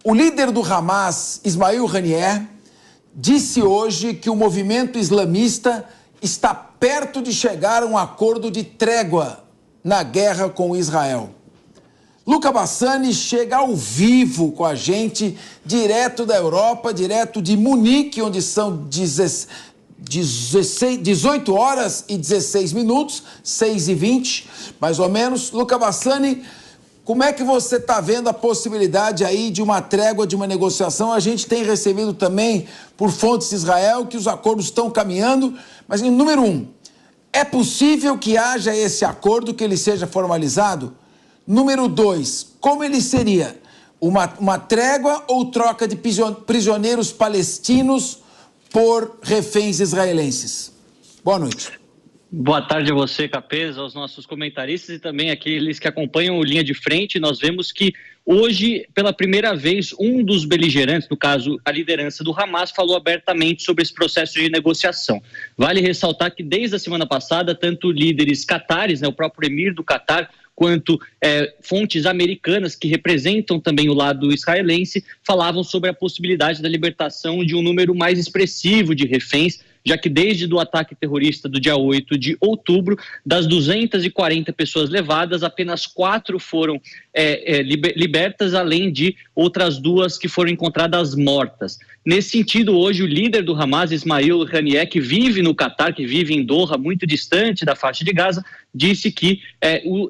O líder do Hamas, Ismail Haniyeh, disse hoje que o movimento islamista está perto de chegar a um acordo de trégua na guerra com Israel. Luca Bassani chega ao vivo com a gente, direto da Europa, direto de Munique, onde são 18 horas e 16 minutos, 6h20, mais ou menos. Luca Bassani, como é que você está vendo a possibilidade aí de uma trégua, de uma negociação? A gente tem recebido também, por fontes de Israel, que os acordos estão caminhando, mas, número um, é possível que haja esse acordo, que ele seja formalizado? Número 2, como ele seria? Uma trégua ou troca de prisioneiros palestinos por reféns israelenses? Boa noite. Boa tarde a você, Capês, aos nossos comentaristas e também aqueles que acompanham o Linha de Frente. Nós vemos que hoje, pela primeira vez, um dos beligerantes, no caso a liderança do Hamas, falou abertamente sobre esse processo de negociação. Vale ressaltar que desde a semana passada, tanto líderes catares, o próprio emir do Catar, quanto fontes americanas que representam também o lado israelense, falavam sobre a possibilidade da libertação de um número mais expressivo de reféns, já que desde o ataque terrorista do dia 8 de outubro, das 240 pessoas levadas, apenas 4 foram libertas, além de outras 2 que foram encontradas mortas. Nesse sentido, hoje o líder do Hamas, Ismail Haniyeh, que vive no Catar, que vive em Doha, muito distante da faixa de Gaza, disse que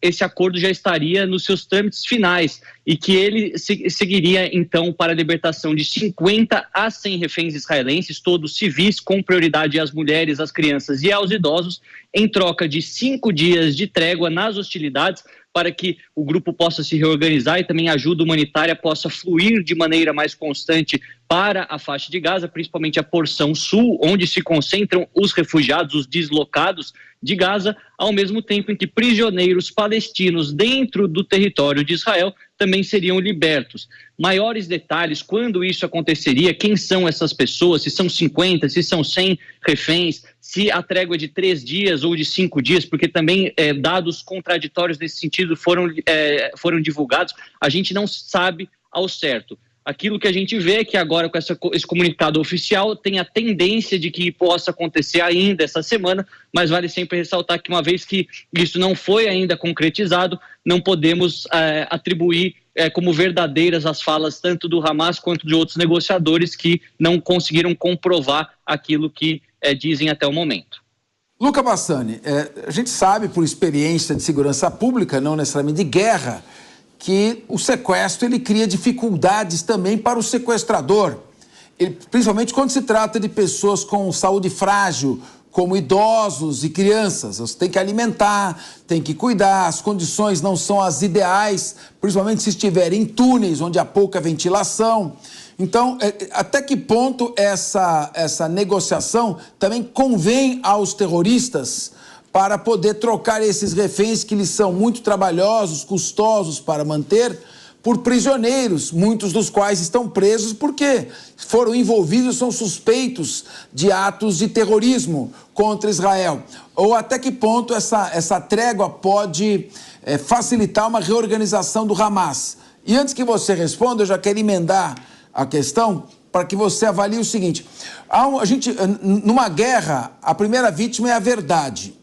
esse acordo já estaria nos seus trâmites finais e que ele seguiria, então, para a libertação de 50 a 100 reféns israelenses, todos civis, com prioridade às mulheres, às crianças e aos idosos, em troca de 5 dias de trégua nas hostilidades, para que o grupo possa se reorganizar e também a ajuda humanitária possa fluir de maneira mais constante para a faixa de Gaza, principalmente a porção sul, onde se concentram os refugiados, os deslocados de Gaza, ao mesmo tempo em que prisioneiros palestinos dentro do território de Israel também seriam libertos. Maiores detalhes, quando isso aconteceria, quem são essas pessoas, se são 50, se são 100 reféns, se a trégua é de 3 dias ou de 5 dias, porque também dados contraditórios nesse sentido foram divulgados, a gente não sabe ao certo. Aquilo que a gente vê é que agora com esse comunicado oficial tem a tendência de que possa acontecer ainda essa semana, mas vale sempre ressaltar que uma vez que isso não foi ainda concretizado, não podemos atribuir como verdadeiras as falas tanto do Hamas quanto de outros negociadores que não conseguiram comprovar aquilo que dizem até o momento. Luca Bassani, a gente sabe por experiência de segurança pública, não necessariamente de guerra, que o sequestro ele cria dificuldades também para o sequestrador, principalmente quando se trata de pessoas com saúde frágil, como idosos e crianças. Você tem que alimentar, tem que cuidar, as condições não são as ideais, principalmente se estiver em túneis onde há pouca ventilação. Então, até que ponto essa negociação também convém aos terroristas para poder trocar esses reféns que lhes são muito trabalhosos, custosos para manter, por prisioneiros, muitos dos quais estão presos porque foram envolvidos, são suspeitos de atos de terrorismo contra Israel. Ou até que ponto essa trégua pode facilitar uma reorganização do Hamas? E antes que você responda, eu já quero emendar a questão para que você avalie o seguinte. Numa guerra, a primeira vítima é a verdade.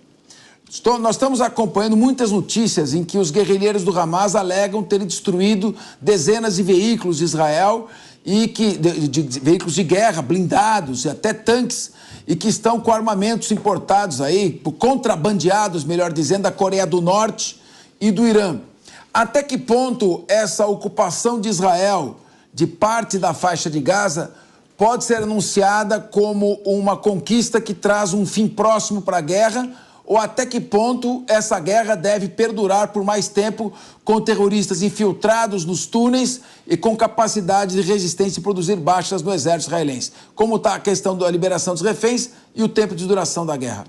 Nós estamos acompanhando muitas notícias em que os guerrilheiros do Hamas alegam terem destruído dezenas de veículos de Israel, de veículos de guerra, blindados e até tanques, e que estão com armamentos importados aí, contrabandeados, melhor dizendo, da Coreia do Norte e do Irã. Até que ponto essa ocupação de Israel de parte da faixa de Gaza pode ser anunciada como uma conquista que traz um fim próximo para a guerra, ou até que ponto essa guerra deve perdurar por mais tempo com terroristas infiltrados nos túneis e com capacidade de resistência e produzir baixas no exército israelense? Como está a questão da liberação dos reféns e o tempo de duração da guerra?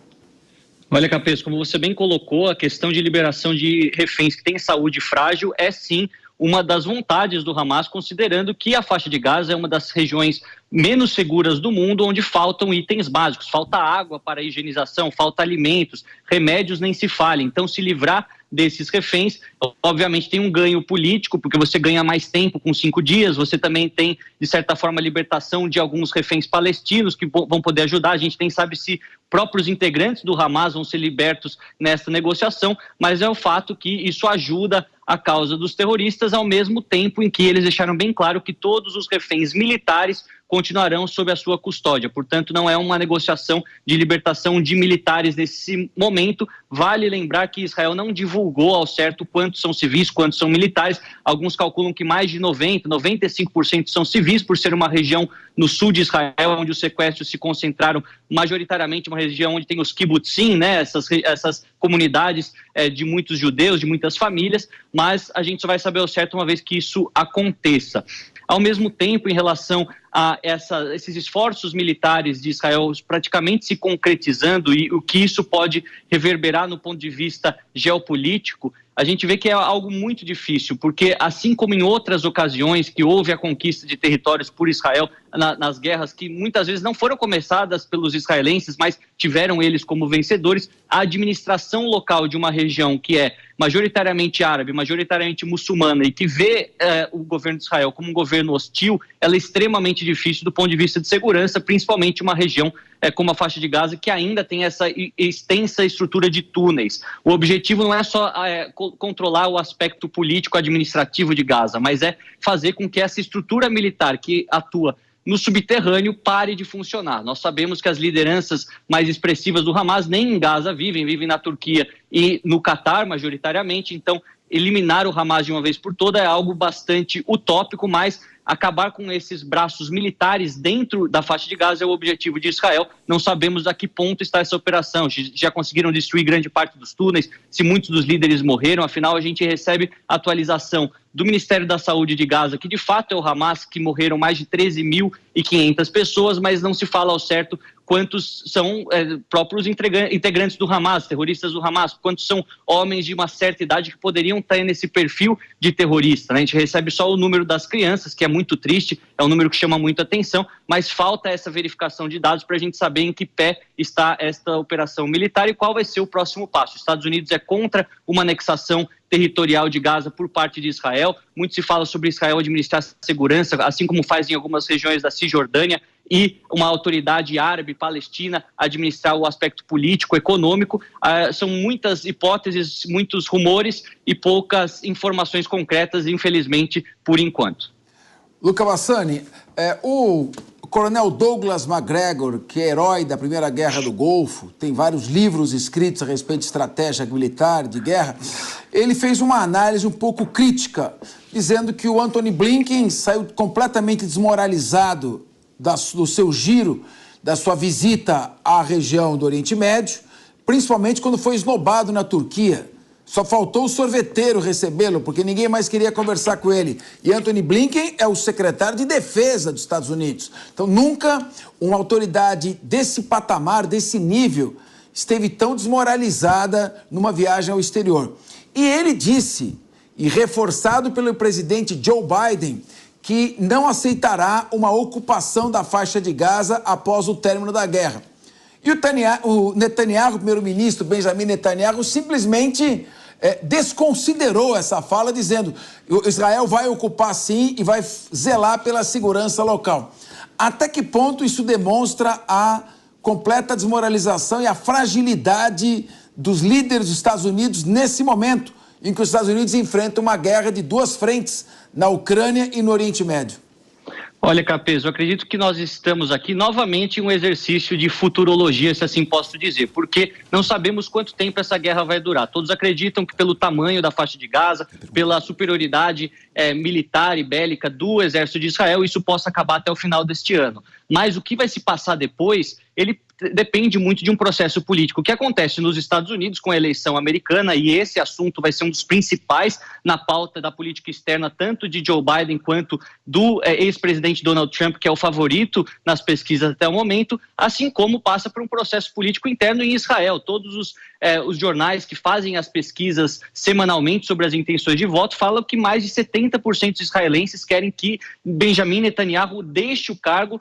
Olha, Capês, como você bem colocou, a questão de liberação de reféns que têm saúde frágil é sim uma das vontades do Hamas, considerando que a faixa de Gaza é uma das regiões menos seguras do mundo, onde faltam itens básicos, falta água para a higienização, falta alimentos, remédios nem se fale. Então, se livrar desses reféns. Obviamente tem um ganho político, porque você ganha mais tempo com 5 dias, você também tem, de certa forma, a libertação de alguns reféns palestinos que vão poder ajudar. A gente nem sabe se próprios integrantes do Hamas vão ser libertos nessa negociação, mas é o fato que isso ajuda a causa dos terroristas, ao mesmo tempo em que eles deixaram bem claro que todos os reféns militares continuarão sob a sua custódia. Portanto, não é uma negociação de libertação de militares nesse momento. Vale lembrar que Israel não divulgou ao certo quantos são civis, quantos são militares. Alguns calculam que mais de 95% são civis, por ser uma região no sul de Israel, onde os sequestros se concentraram majoritariamente, uma região onde tem os kibbutzim, né, essas comunidades de muitos judeus, de muitas famílias, mas a gente só vai saber ao certo uma vez que isso aconteça. Ao mesmo tempo, em relação a esses esforços militares de Israel praticamente se concretizando e o que isso pode reverberar no ponto de vista geopolítico, a gente vê que é algo muito difícil, porque assim como em outras ocasiões que houve a conquista de territórios por Israel nas guerras que muitas vezes não foram começadas pelos israelenses, mas tiveram eles como vencedores, a administração local de uma região que é majoritariamente árabe, majoritariamente muçulmana e que vê o governo de Israel como um governo hostil, ela é extremamente difícil do ponto de vista de segurança, principalmente uma região como a faixa de Gaza, que ainda tem essa extensa estrutura de túneis. O objetivo não é só controlar o aspecto político-administrativo de Gaza, mas é fazer com que essa estrutura militar que atua no subterrâneo pare de funcionar. Nós sabemos que as lideranças mais expressivas do Hamas nem em Gaza vivem na Turquia e no Catar, majoritariamente. Então, eliminar o Hamas de uma vez por todas é algo bastante utópico, mas acabar com esses braços militares dentro da faixa de Gaza é o objetivo de Israel. Não sabemos a que ponto está essa operação. Já conseguiram destruir grande parte dos túneis, se muitos dos líderes morreram. Afinal, a gente recebe atualização do Ministério da Saúde de Gaza, que de fato é o Hamas, que morreram mais de 13.500 pessoas, mas não se fala ao certo quantos são próprios integrantes do Hamas, terroristas do Hamas, quantos são homens de uma certa idade que poderiam estar nesse perfil de terrorista, né? A gente recebe só o número das crianças, que é muito triste, é um número que chama muita atenção, mas falta essa verificação de dados para a gente saber em que pé está esta operação militar e qual vai ser o próximo passo. Os Estados Unidos é contra uma anexação territorial de Gaza por parte de Israel. Muito se fala sobre Israel administrar segurança, assim como faz em algumas regiões da Cisjordânia, e uma autoridade árabe palestina administrar o aspecto político, econômico. São muitas hipóteses, muitos rumores e poucas informações concretas, infelizmente, por enquanto. Luca Bassani, o coronel Douglas MacGregor, que é herói da Primeira Guerra do Golfo, tem vários livros escritos a respeito de estratégia militar, de guerra, ele fez uma análise um pouco crítica, dizendo que o Antony Blinken saiu completamente desmoralizado do seu giro, da sua visita à região do Oriente Médio, principalmente quando foi esnobado na Turquia. Só faltou o sorveteiro recebê-lo, porque ninguém mais queria conversar com ele. E Antony Blinken é o secretário de defesa dos Estados Unidos. Então, nunca uma autoridade desse patamar, desse nível, esteve tão desmoralizada numa viagem ao exterior. E ele disse, e reforçado pelo presidente Joe Biden, que não aceitará uma ocupação da faixa de Gaza após o término da guerra. E o Netanyahu, o primeiro-ministro Benjamin Netanyahu, simplesmente desconsiderou essa fala, dizendo que Israel vai ocupar sim e vai zelar pela segurança local. Até que ponto isso demonstra a completa desmoralização e a fragilidade dos líderes dos Estados Unidos nesse momento em que os Estados Unidos enfrentam uma guerra de duas frentes, na Ucrânia e no Oriente Médio? Olha, Capês, eu acredito que nós estamos aqui novamente em um exercício de futurologia, se assim posso dizer, porque não sabemos quanto tempo essa guerra vai durar. Todos acreditam que pelo tamanho da faixa de Gaza, pela superioridade militar e bélica do exército de Israel, isso possa acabar até o final deste ano. Mas o que vai se passar depois, ele depende muito de um processo político. O que acontece nos Estados Unidos com a eleição americana, e esse assunto vai ser um dos principais na pauta da política externa, tanto de Joe Biden quanto do ex-presidente Donald Trump, que é o favorito nas pesquisas até o momento, assim como passa por um processo político interno em Israel. Todos os jornais que fazem as pesquisas semanalmente sobre as intenções de voto falam que mais de 70% dos israelenses querem que Benjamin Netanyahu deixe o cargo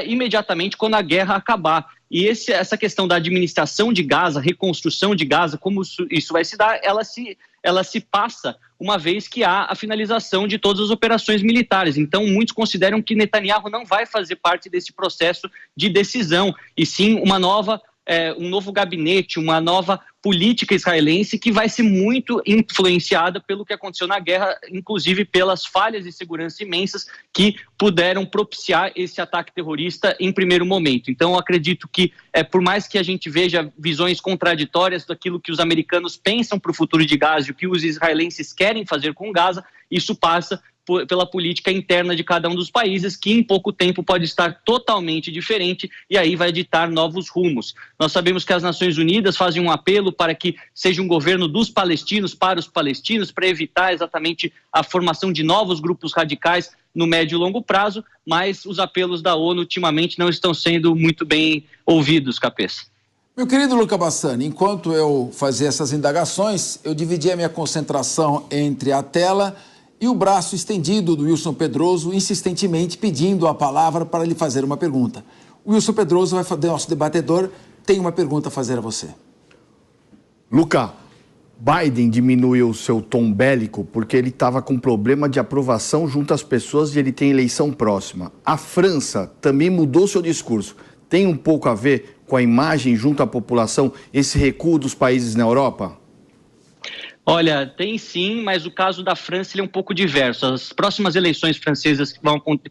imediatamente quando a guerra acabar. E essa questão da administração de Gaza, reconstrução de Gaza, como isso vai se dar, ela se ela se passa uma vez que há a finalização de todas as operações militares. Então, muitos consideram que Netanyahu não vai fazer parte desse processo de decisão, e sim um novo gabinete, uma nova política israelense que vai ser muito influenciada pelo que aconteceu na guerra, inclusive pelas falhas de segurança imensas que puderam propiciar esse ataque terrorista em primeiro momento. Então, eu acredito que, por mais que a gente veja visões contraditórias daquilo que os americanos pensam para o futuro de Gaza e o que os israelenses querem fazer com Gaza, isso passa pela política interna de cada um dos países, que em pouco tempo pode estar totalmente diferente e aí vai ditar novos rumos. Nós sabemos que as Nações Unidas fazem um apelo para que seja um governo dos palestinos para os palestinos, para evitar exatamente a formação de novos grupos radicais no médio e longo prazo, mas os apelos da ONU ultimamente não estão sendo muito bem ouvidos, Capês. Meu querido Luca Bassani, enquanto eu fazia essas indagações, eu dividi a minha concentração entre a tela e o braço estendido do Wilson Pedroso, insistentemente pedindo a palavra para lhe fazer uma pergunta. O Wilson Pedroso, nosso debatedor, tem uma pergunta a fazer a você. Luca, Biden diminuiu o seu tom bélico porque ele estava com problema de aprovação junto às pessoas e ele tem eleição próxima. A França também mudou seu discurso. Tem um pouco a ver com a imagem junto à população, esse recuo dos países na Europa? Olha, tem sim, mas o caso da França ele é um pouco diverso. As próximas eleições francesas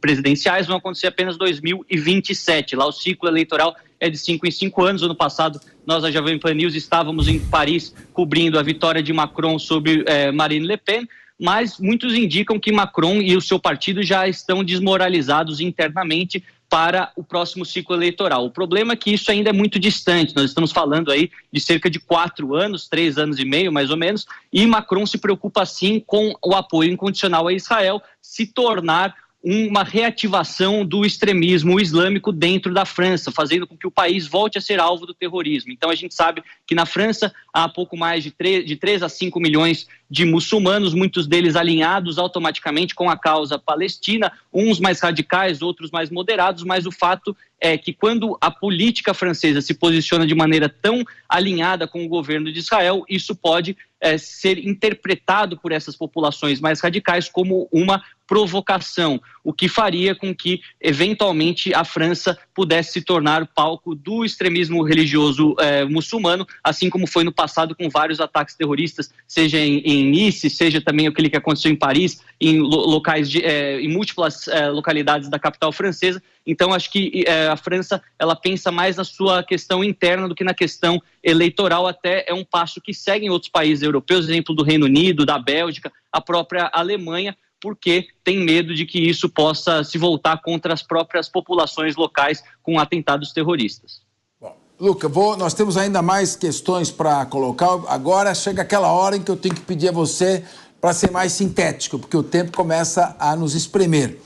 presidenciais vão acontecer apenas em 2027. Lá o ciclo eleitoral é de 5 em 5 anos. Ano passado, nós, a Jovem Pan News, estávamos em Paris cobrindo a vitória de Macron sobre Marine Le Pen, mas muitos indicam que Macron e o seu partido já estão desmoralizados internamente para o próximo ciclo eleitoral. O problema é que isso ainda é muito distante. Nós estamos falando aí de cerca de 4 anos, 3 anos e meio, mais ou menos, e Macron se preocupa, sim, com o apoio incondicional a Israel se tornar uma reativação do extremismo islâmico dentro da França, fazendo com que o país volte a ser alvo do terrorismo. Então, a gente sabe que na França há pouco mais de 3 a 5 milhões de muçulmanos, muitos deles alinhados automaticamente com a causa palestina, uns mais radicais, outros mais moderados, mas o fato é que quando a política francesa se posiciona de maneira tão alinhada com o governo de Israel, isso pode ser interpretado por essas populações mais radicais como uma provocação, o que faria com que, eventualmente, a França pudesse se tornar palco do extremismo religioso muçulmano, assim como foi no passado com vários ataques terroristas, seja em Nice, seja também aquele que aconteceu em Paris, em locais em múltiplas localidades da capital francesa. Então, acho que a França ela pensa mais na sua questão interna do que na questão eleitoral. Até é um passo que seguem outros países europeus, exemplo do Reino Unido, da Bélgica, a própria Alemanha, porque tem medo de que isso possa se voltar contra as próprias populações locais com atentados terroristas. Bom, Luca, nós temos ainda mais questões para colocar. Agora chega aquela hora em que eu tenho que pedir a você para ser mais sintético, porque o tempo começa a nos espremer.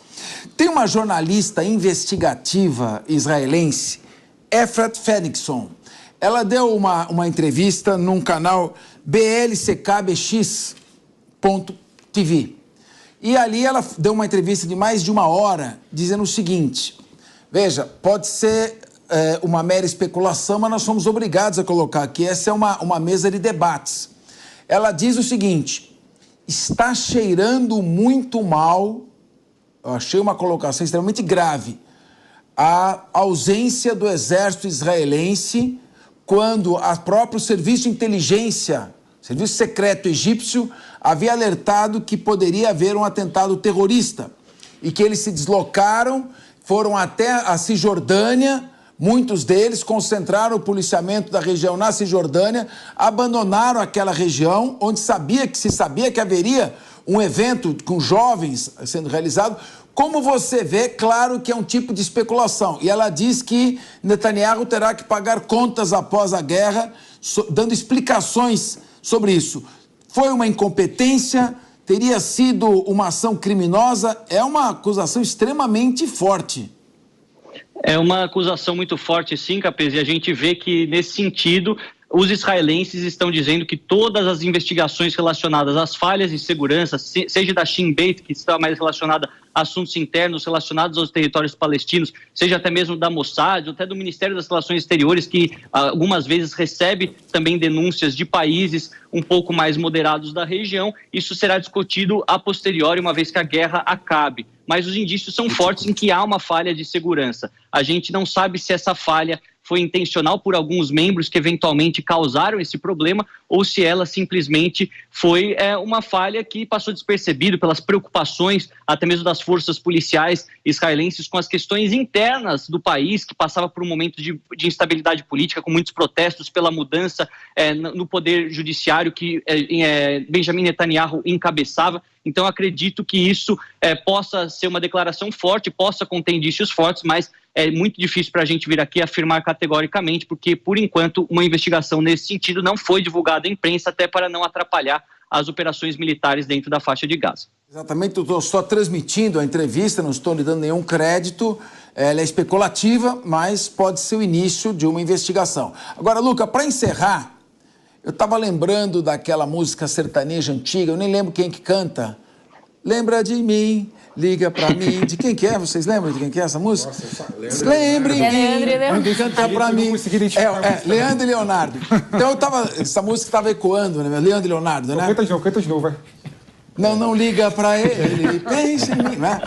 Tem uma jornalista investigativa israelense, Efrat Fenixson. Ela deu uma entrevista num canal blckbx.tv. E ali ela deu uma entrevista de mais de 1 hora, dizendo o seguinte: veja, pode ser uma mera especulação, mas nós somos obrigados a colocar aqui. Essa é uma mesa de debates. Ela diz o seguinte: está cheirando muito mal, eu achei uma colocação extremamente grave, a ausência do exército israelense quando o próprio serviço de inteligência, serviço secreto egípcio, havia alertado que poderia haver um atentado terrorista e que eles se deslocaram, foram até a Cisjordânia, muitos deles concentraram o policiamento da região na Cisjordânia, abandonaram aquela região onde se sabia que haveria um evento com jovens sendo realizado. Como você vê, claro que é um tipo de especulação. E ela diz que Netanyahu terá que pagar contas após a guerra, dando explicações sobre isso. Foi uma incompetência? Teria sido uma ação criminosa? É uma acusação extremamente forte. É uma acusação muito forte, sim, Capês, e a gente vê que, nesse sentido, os israelenses estão dizendo que todas as investigações relacionadas às falhas de segurança, seja da Shin Bet, que está mais relacionada a assuntos internos relacionados aos territórios palestinos, seja até mesmo da Mossad, ou até do Ministério das Relações Exteriores, que algumas vezes recebe também denúncias de países um pouco mais moderados da região, isso será discutido a posteriori, uma vez que a guerra acabe. Mas os indícios são fortes em que há uma falha de segurança. A gente não sabe se essa falha foi intencional por alguns membros que eventualmente causaram esse problema ou se ela simplesmente foi uma falha que passou despercebido pelas preocupações até mesmo das forças policiais israelenses com as questões internas do país, que passava por um momento de instabilidade política, com muitos protestos pela mudança no poder judiciário que Benjamin Netanyahu encabeçava. Então, acredito que isso possa ser uma declaração forte, possa conter indícios fortes, mas é muito difícil para a gente vir aqui afirmar categoricamente, porque, por enquanto, uma investigação nesse sentido não foi divulgada à imprensa, até para não atrapalhar as operações militares dentro da faixa de Gaza. Exatamente, eu estou só transmitindo a entrevista, não estou lhe dando nenhum crédito, ela é especulativa, mas pode ser o início de uma investigação. Agora, Luca, para encerrar, eu estava lembrando daquela música sertaneja antiga, eu nem lembro quem que canta. Lembra de mim, liga pra mim. De quem que é? Vocês lembram de quem que é essa música? Nossa, lembre em mim, canta pra mim. Leandro e Leonardo. Então essa música estava ecoando, né? Leandro e Leonardo, né? Canta de novo, vai. Não liga pra ele, pensa em mim, né?